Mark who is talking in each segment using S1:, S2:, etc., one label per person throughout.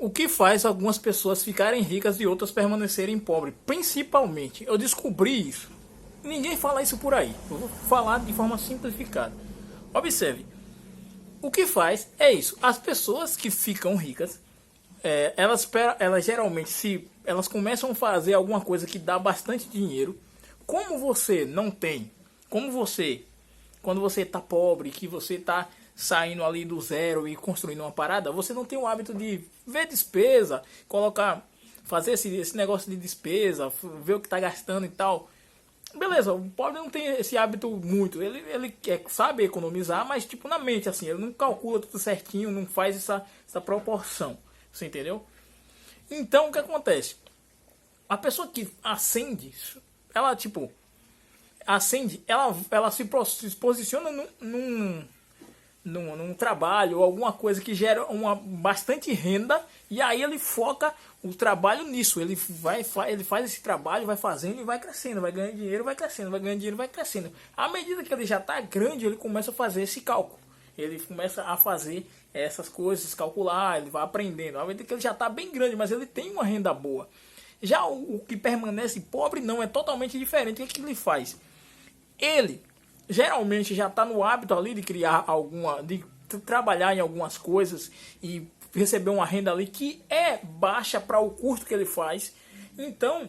S1: o que faz algumas pessoas ficarem ricas e outras permanecerem pobres? Principalmente, eu descobri isso. Ninguém fala isso por aí. Eu vou falar de forma simplificada. Observe. O que faz é isso. As pessoas que ficam ricas, elas geralmente, se elas começam a fazer alguma coisa que dá bastante dinheiro, como você não tem, quando você está pobre, que você está saindo ali do zero e construindo uma parada, você não tem o hábito de ver despesa, fazer esse negócio de despesa, ver o que está gastando e tal. Beleza, o pobre não tem esse hábito muito. Ele sabe economizar, mas tipo na mente, assim, ele não calcula tudo certinho, não faz essa proporção. Você entendeu? Então o que acontece? A pessoa que acende, ela tipo, ela se posiciona num trabalho ou alguma coisa que gera bastante renda, e aí ele foca o trabalho nisso. Ele faz esse trabalho, vai fazendo e vai crescendo, vai ganhando dinheiro, vai crescendo, vai ganhando dinheiro, vai crescendo. À medida que ele já está grande, ele começa a fazer esse cálculo. Ele começa a fazer essas coisas, calcular, ele vai aprendendo. À medida que ele já está bem grande, mas ele tem uma renda boa. Já o que permanece pobre não, é totalmente diferente. O que ele faz? Ele geralmente já está no hábito ali de criar de trabalhar em algumas coisas e receber uma renda ali que é baixa para o custo que ele faz. Então,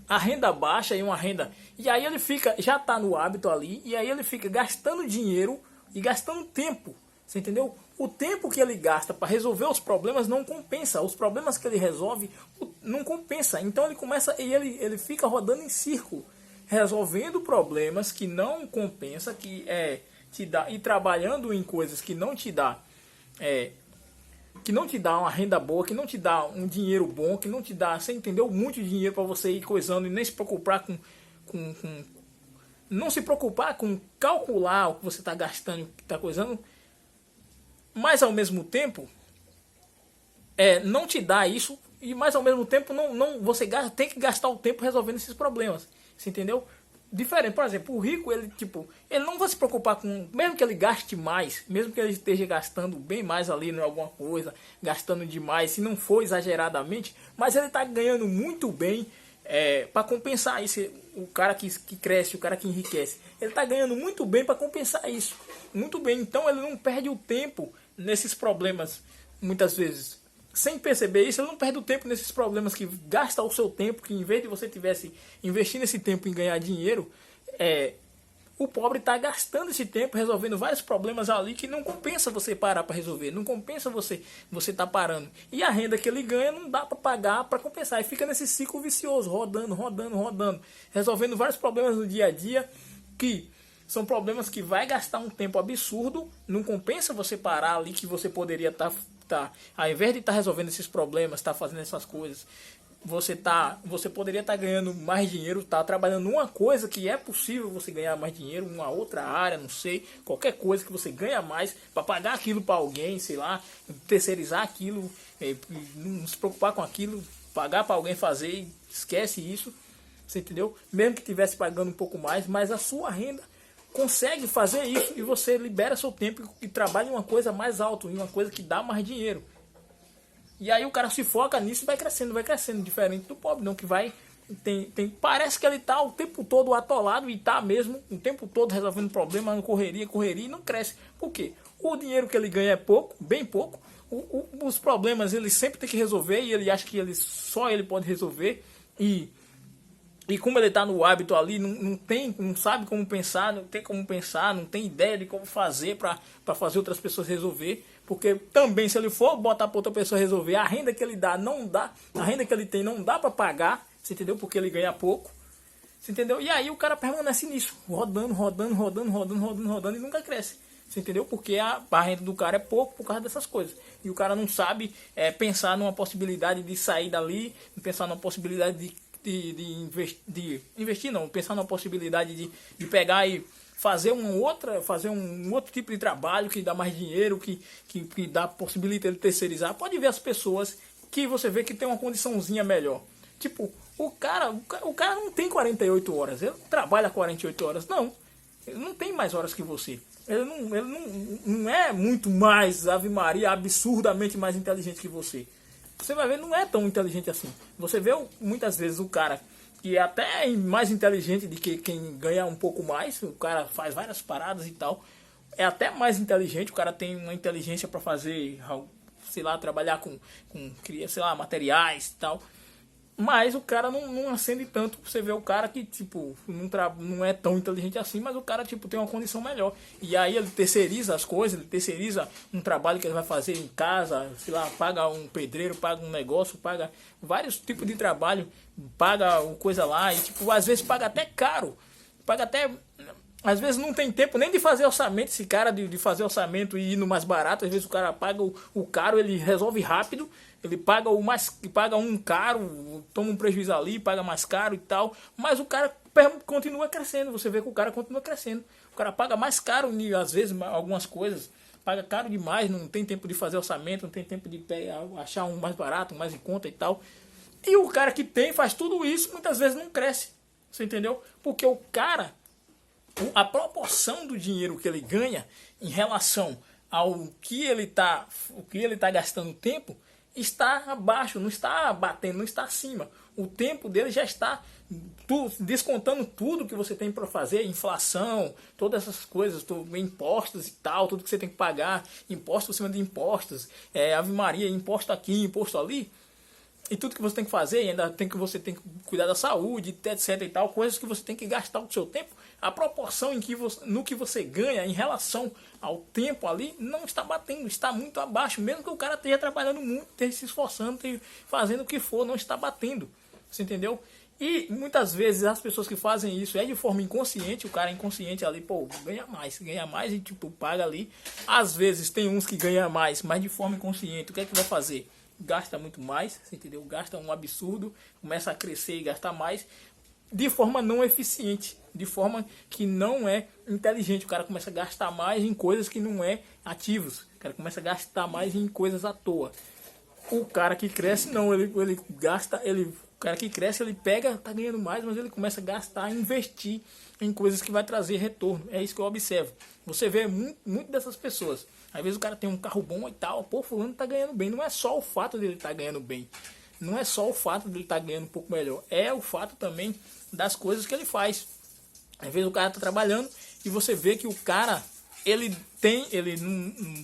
S1: a renda baixa e uma renda... E aí ele já está no hábito ali, e aí ele fica gastando dinheiro e gastando tempo. Você entendeu? O tempo que ele gasta para resolver os problemas não compensa. Os problemas que ele resolve não compensa. Então ele começa e ele fica rodando em círculo, resolvendo problemas que não compensa, te dá, e trabalhando em coisas que não te dá uma renda boa, que não te dá um dinheiro bom, que não te dá, você entendeu, muito dinheiro para você ir coisando e nem se preocupar não se preocupar com calcular o que você está gastando, o que está coisando, mas ao mesmo tempo não te dá isso, e mais ao mesmo tempo você tem que gastar o tempo resolvendo esses problemas. Você entendeu? Diferente, por exemplo, o rico, ele não vai se preocupar com, mesmo que ele gaste mais, mesmo que ele esteja gastando bem mais ali em alguma coisa, gastando demais, se não for exageradamente, mas ele está ganhando muito bem para compensar isso. O cara que cresce, o cara que enriquece, ele está ganhando muito bem para compensar isso, muito bem. Então ele não perde o tempo nesses problemas, muitas vezes. Sem perceber isso, ele não perde o tempo nesses problemas que gasta o seu tempo, que em vez de você tivesse investindo esse tempo em ganhar dinheiro, o pobre está gastando esse tempo resolvendo vários problemas ali que não compensa você parar para resolver, não compensa você tá parando. E a renda que ele ganha não dá para pagar para compensar, e fica nesse ciclo vicioso, rodando, resolvendo vários problemas no dia a dia, que são problemas que vai gastar um tempo absurdo, não compensa você parar ali, que você poderia estar... ao invés de estar resolvendo esses problemas, estar fazendo essas coisas, você poderia estar ganhando mais dinheiro, trabalhando numa coisa que é possível você ganhar mais dinheiro, uma outra área, não sei, qualquer coisa que você ganha mais, para pagar aquilo para alguém, sei lá, terceirizar aquilo, não se preocupar com aquilo, pagar para alguém fazer, esquece isso, você entendeu? Mesmo que estivesse pagando um pouco mais, mas a sua renda consegue fazer isso, e você libera seu tempo e trabalha em uma coisa mais alta, em uma coisa que dá mais dinheiro. E aí o cara se foca nisso e vai crescendo, diferente do pobre, não, que parece que ele tá o tempo todo atolado, e tá mesmo o tempo todo resolvendo problema, correria, e não cresce. Por quê? O dinheiro que ele ganha é pouco, bem pouco, os problemas ele sempre tem que resolver, e ele acha que só ele pode resolver, e como ele está no hábito ali, não sabe como pensar, não tem ideia de como fazer para fazer outras pessoas resolver. Porque também, se ele for botar para outra pessoa resolver, a renda que ele a renda que ele tem não dá para pagar, você entendeu? Porque ele ganha pouco, você entendeu? E aí o cara permanece nisso, rodando e nunca cresce, você entendeu? Porque a renda do cara é pouco por causa dessas coisas. E o cara não sabe pensar numa possibilidade de sair dali, pensar numa possibilidade de investir não, pensar na possibilidade de pegar e fazer um outro tipo de trabalho que dá mais dinheiro, que possibilita ele terceirizar. Pode ver as pessoas que você vê que tem uma condiçãozinha melhor. Tipo, o cara não tem 48 horas, ele trabalha 48 horas, não. Ele não tem mais horas que você. Ele não é muito mais, Ave Maria, absurdamente mais inteligente que você. você vai ver, não é tão inteligente assim. Você vê muitas vezes o cara que é até mais inteligente do que quem ganha um pouco mais, o cara faz várias paradas e tal, é até mais inteligente, o cara tem uma inteligência para fazer, sei lá, trabalhar com, sei lá, materiais e tal. Mas o cara não acende tanto. Você vê o cara que, tipo, não é tão inteligente assim, mas o cara, tipo, tem uma condição melhor. E aí ele terceiriza as coisas, ele terceiriza um trabalho que ele vai fazer em casa, sei lá, paga um pedreiro, paga um negócio, paga vários tipos de trabalho, paga coisa lá e, tipo, às vezes paga até caro. Paga até... Às vezes não tem tempo nem de fazer orçamento, esse cara de fazer orçamento e ir no mais barato. Às vezes o cara paga o caro, ele resolve rápido. Ele paga paga um caro, toma um prejuízo ali, paga mais caro e tal. Mas o cara continua crescendo. Você vê que o cara continua crescendo. O cara paga mais caro, às vezes, algumas coisas. Paga caro demais, não tem tempo de fazer orçamento, não tem tempo de achar um mais barato, um mais em conta e tal. E o cara que faz tudo isso, muitas vezes não cresce. Você entendeu? Porque o cara... A proporção do dinheiro que ele ganha em relação ao que ele tá gastando tempo está abaixo, não está batendo, não está acima. O tempo dele já está descontando tudo que você tem para fazer, inflação, todas essas coisas, impostos e tal, tudo que você tem que pagar, impostos por cima de impostos, Ave Maria, imposto aqui, imposto ali. E tudo que você tem que fazer, ainda você tem que cuidar da saúde, etc e tal, coisas que você tem que gastar o seu tempo, a proporção no que você ganha em relação ao tempo ali não está batendo, está muito abaixo, mesmo que o cara esteja trabalhando muito, esteja se esforçando, esteja fazendo o que for, não está batendo, você entendeu? E muitas vezes as pessoas que fazem isso de forma inconsciente, o cara inconsciente ali, pô, ganha mais e tipo, paga ali. Às vezes tem uns que ganham mais, mas de forma inconsciente, o que é que vai fazer? Gasta muito mais, você entendeu? Gasta um absurdo, começa a crescer e gastar mais de forma não eficiente, de forma que não é inteligente. O cara começa a gastar mais em coisas que não é ativos. O cara começa a gastar mais em coisas à toa. O cara que cresce não, ele gasta, o cara que cresce, ele pega, tá ganhando mais, mas ele começa a gastar, investir em coisas que vai trazer retorno. É isso que eu observo. Você vê muito dessas pessoas. Às vezes o cara tem um carro bom e tal, pô, fulano tá ganhando bem. Não é só o fato dele tá ganhando bem. Não é só o fato dele tá ganhando um pouco melhor. É o fato também das coisas que ele faz. Às vezes o cara tá trabalhando e você vê que o cara,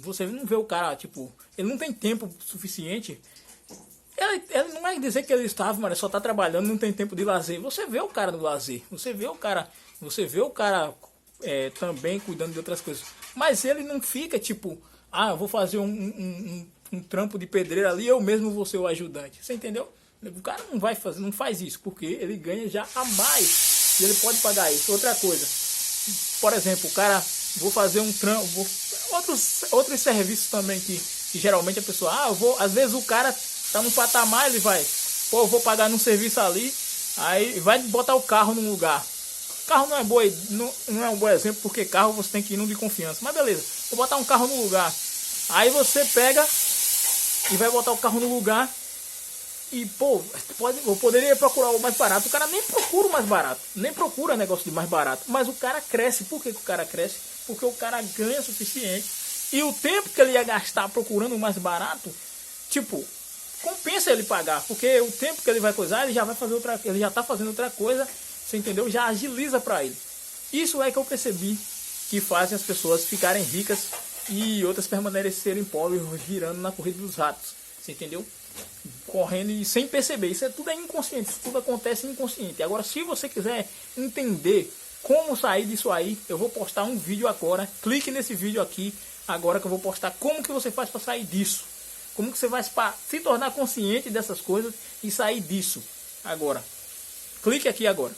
S1: você não vê o cara, tipo, ele não tem tempo suficiente. Ele não vai dizer que ele estava, mas só tá trabalhando, não tem tempo de lazer. Você vê o cara no lazer. Você vê o cara também cuidando de outras coisas. Mas ele não fica tipo, eu vou fazer um trampo de pedreiro ali, eu mesmo vou ser o ajudante. Você entendeu? O cara não faz isso, porque ele ganha já a mais. E ele pode pagar isso. Outra coisa, por exemplo, o cara, vou fazer um trampo, outros serviços também que geralmente a pessoa, às vezes o cara tá num patamar, ele vai, eu vou pagar num serviço ali, aí vai botar o carro num lugar. Carro não é um bom exemplo, porque carro você tem que ir num de confiança. Mas beleza, vou botar um carro no lugar. Aí você pega e vai botar o carro no lugar e, eu poderia procurar o mais barato. O cara nem procura o mais barato, nem procura negócio de mais barato. Mas o cara cresce. Por que o cara cresce? Porque o cara ganha o suficiente. E o tempo que ele ia gastar procurando o mais barato, tipo, compensa ele pagar. Porque o tempo que ele vai coisar, ele já tá fazendo outra coisa. Você entendeu? Já agiliza para ele. Isso é que eu percebi que fazem as pessoas ficarem ricas e outras permanecerem pobres, girando na corrida dos ratos. Você entendeu? Correndo e sem perceber. Isso tudo é inconsciente. Isso tudo acontece inconsciente. Agora, se você quiser entender como sair disso aí, eu vou postar um vídeo agora. Clique nesse vídeo aqui agora que eu vou postar como que você faz para sair disso. Como que você vai se tornar consciente dessas coisas e sair disso agora. Clique aqui agora.